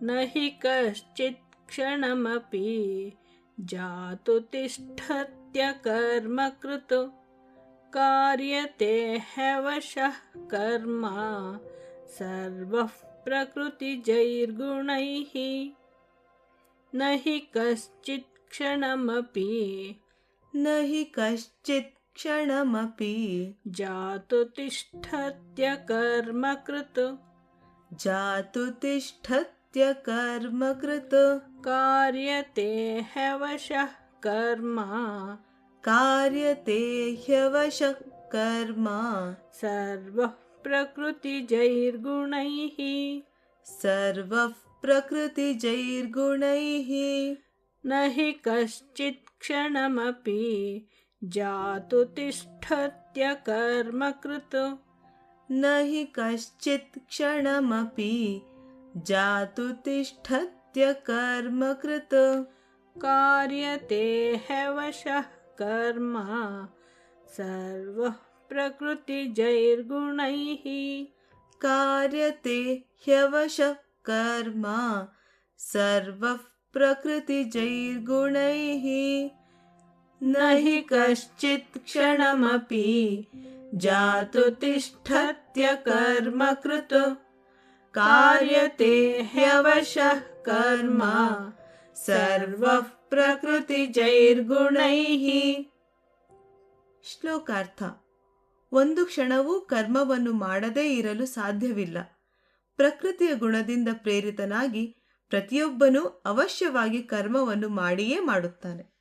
न हि कश्चित् क्षणमपि जातु तिष्ठत्यकर्म कृतो कार्यते ह्यवशः कर्म सर्वः प्रकृतिजैर्गुणैः न हि कश्चित् क्षणमपि जातु तिष्ठत्यकर्म कृतो कार्यते ह्यवशः कर्म सर्वः प्रकृतिजैर्गुणैः न हि कश्चित् क्षणमपि जातु तिष्ठत्यकर्म कृतो कार्यते ह्यवशः कर्म सर्वः प्रकृतिजैर्गुणैः न हि कश्चित् क्षणमपि जातु तिष्ठत्यकर्म कृतो कार्यते ह्यवशः कर्म सर्वः प्रकृतिजैर्गुणैः. ಶ್ಲೋಕಾರ್ಥ. ಒಂದು ಕ್ಷಣವೂ ಕರ್ಮವನ್ನು ಮಾಡದೇ ಇರಲು ಸಾಧ್ಯವಿಲ್ಲ. ಪ್ರಕೃತಿಯ ಗುಣದಿಂದ ಪ್ರೇರಿತನಾಗಿ ಪ್ರತಿಯೊಬ್ಬನೂ ಅವಶ್ಯವಾಗಿ ಕರ್ಮವನ್ನು ಮಾಡಿಯೇ ಮಾಡುತ್ತಾನೆ.